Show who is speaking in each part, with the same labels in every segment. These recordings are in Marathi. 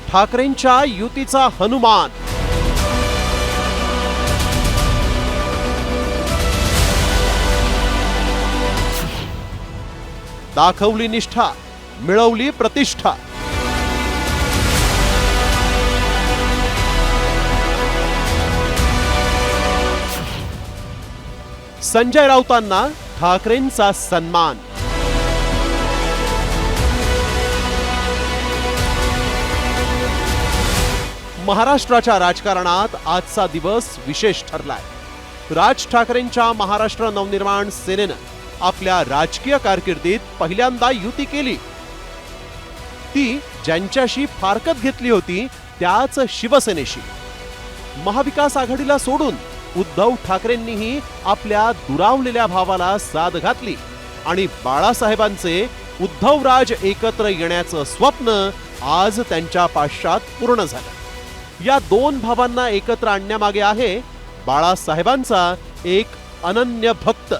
Speaker 1: ठाकरेंच्या युतीचा हनुमान. दाखवली निष्ठा, मिळवली प्रतिष्ठा. संजय राऊतांना ठाकरेंचा सन्मान. महाराष्ट्राच्या राजकारणात आजचा दिवस विशेष ठरलाय. राज ठाकरेंच्या महाराष्ट्र नवनिर्माण सेनेनं आपल्या राजकीय कारकिर्दीत पहिल्यांदा युती केली. ती ज्यांच्याशी फारकत घेतली होती त्याच शिवसेनेशी. महाविकास आघाडीला सोडून उद्धव ठाकरेंनीही आपल्या दुरावलेल्या भावाला साद घातली आणि बाळासाहेबांचे उद्धवराज एकत्र येण्याचं स्वप्न आज त्यांच्या पाश्चात पूर्ण झालं. या दोन भावांना एकत्र आणण्यामागे आहे बाळासाहेबांचा एक अनन्य भक्त,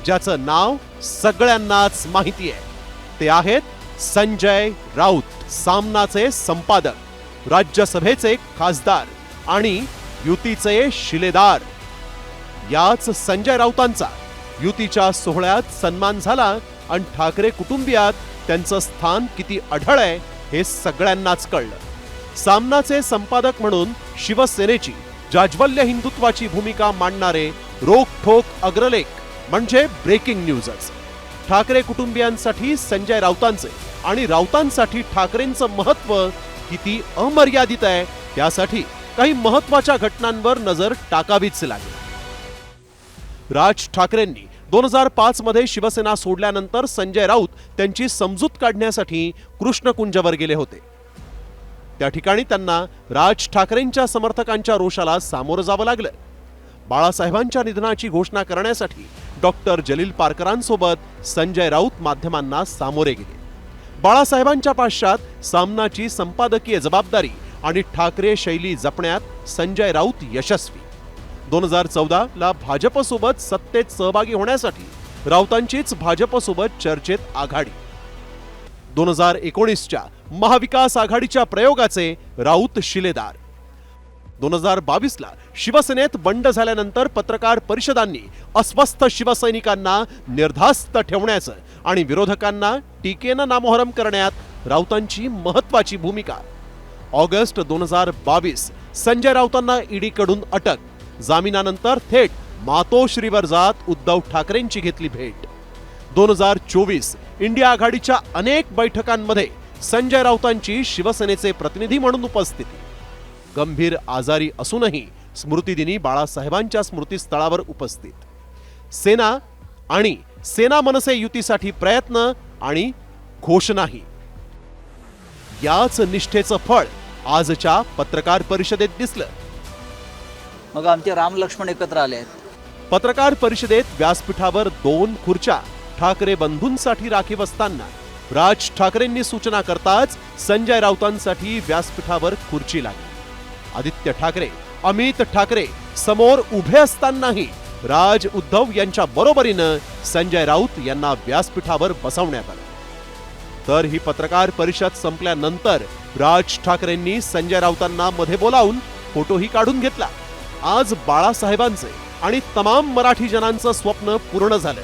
Speaker 1: ज्याचं नाव सगळ्यांनाच माहिती आहे. ते आहेत संजय राऊत, सामनाचे संपादक, राज्यसभेचे खासदार आणि युतीचे शिलेदार. याच संजय राऊतांचा युतीच्या सोहळ्यात सन्मान झाला आणि ठाकरे कुटुंबियात त्यांचं स्थान किती अढळ आहे हे सगळ्यांनाच कळलं. सामनाचे संपादक म्हणून शिवसेनेची जाज्वल्य हिंदुत्वाची भूमिका मांडणारे रोखठोक अग्रलेख म्हणजे ब्रेकिंग न्यूजच. ठाकरे कुटुंबियांसाठी संजय राऊतांचे आणि राऊतांसाठी ठाकरेंचं महत्व किती अमर्यादित आहे त्यासाठी काही महत्वाच्या घटनांवर नजर टाकावीच लागली. राज ठाकरेंनी 2005 मध्ये शिवसेना सोडल्यानंतर संजय राऊत त्यांची समजूत काढण्यासाठी कृष्णकुंजवर गेले होते. त्या ठिकाणी त्यांना राज ठाकरेंच्या समर्थकांच्या रोषाला सामोरं जावं लागलं. बाळासाहेबांच्या निधनाची घोषणा करण्यासाठी डॉक्टर जलील पारकरांसोबत संजय राऊत माध्यमांना सामोरे गेले. बाळासाहेबांच्या पाश्चात सामनाची संपादकीय जबाबदारी आणि ठाकरे शैली जपण्यात संजय राऊत यशस्वी. 2014 ला भाजपसोबत सत्तेत सहभागी होण्यासाठी राऊतांचीच भाजपसोबत चर्चेत आघाडी. 2019च्या महाविकास आघाडीच्या प्रयोगाचे राऊत शिलेदार. 2022 ला शिवसेनेत बंड झाल्यानंतर पत्रकार परिषदांनी अस्वस्थ शिवसैनिकांना निर्धास्त ठेवण्याचं आणि विरोधकांना टीकेनं नामोहरम करण्यात राऊतांची महत्वाची भूमिका. ऑगस्ट 2022 संजय राऊतांना ईडीकडून अटक. जामिनानंतर थेट मातोश्रीवर जात उद्धव ठाकरेंची घेतली भेट. 2024 इंडिया आघाडीच्या अनेक बैठकांमध्ये संजय राऊतांची शिवसेनेचे प्रतिनिधी म्हणून उपस्थिती. गंभीर आजारी असूनही स्मृतिदिनी बाळासाहेबांच्या स्मृतीस्थळावर उपस्थित. सेना आणि सेना मनसे युतीसाठी प्रयत्न आणि घोषणाही. याच निष्ठेचं फळ आजच्या पत्रकार परिषदेत दिसलं.
Speaker 2: मग आमचे राम लक्ष्मण एकत्र आले आहेत.
Speaker 1: पत्रकार परिषदेत व्यासपीठावर 2 खुर्च्या ठाकरे बंधूंसाठी राखीव असताना राज ठाकरेंनी सूचना करताच संजय राऊतांसाठी व्यासपीठावर खुर्ची लागली. आदित्य ठाकरे, अमित ठाकरे समोर उभे असतानाही राज उद्धव यांच्या बरोबरीनं संजय राऊत यांना व्यासपीठावर बसवण्यात आलं. तर ही पत्रकार परिषद संपल्यानंतर राज ठाकरेंनी संजय राऊतांना मध्ये बोलावून फोटोही काढून घेतला. आज बाळासाहेबांचे आणि तमाम मराठी जनांचं स्वप्न पूर्ण झालं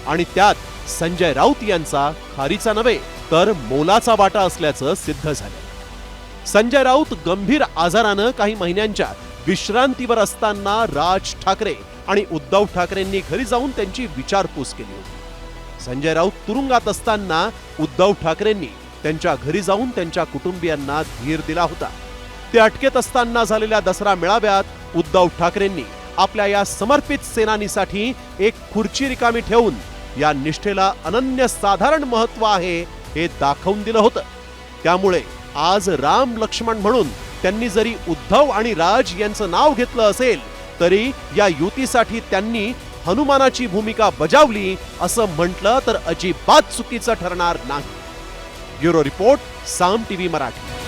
Speaker 1: आणि त्यात संजय राऊत यांचा खारीचा नव्हे तर मोलाचा वाटा असल्याचं सिद्ध झालं. संजय राऊत गंभीर आजारानं काही महिन्यांच्या विश्रांतीवर असताना राज ठाकरे आणि उद्धव ठाकरेंनी घरी जाऊन त्यांची विचारपूस केली होती. संजय राऊत तुरुंगात असताना उद्धव ठाकरेंनी त्यांच्या घरी जाऊन त्यांच्या कुटुंबियांना धीर दिला होता. ते अटकेत असताना झालेल्या दसरा मेळाव्यात उद्धव ठाकरेंनी आपल्या या समर्पित सेनानीसाठी एक खुर्ची रिकामी ठेवून या निष्ठेला अनन्यसाधारण महत्व आहे हे दाखवून दिलं होतं. त्यामुळे आज राम लक्ष्मण म्हणून त्यांनी जरी उद्धव आणि राज यांचं नाव घेतलं असेल तरी या युतीसाठी त्यांनी हनुमानाची भूमिका बजावली असं म्हटलं तर अजिबात चुकीचं ठरणार नाही. ब्युरो रिपोर्ट, साम टीव्ही मराठी.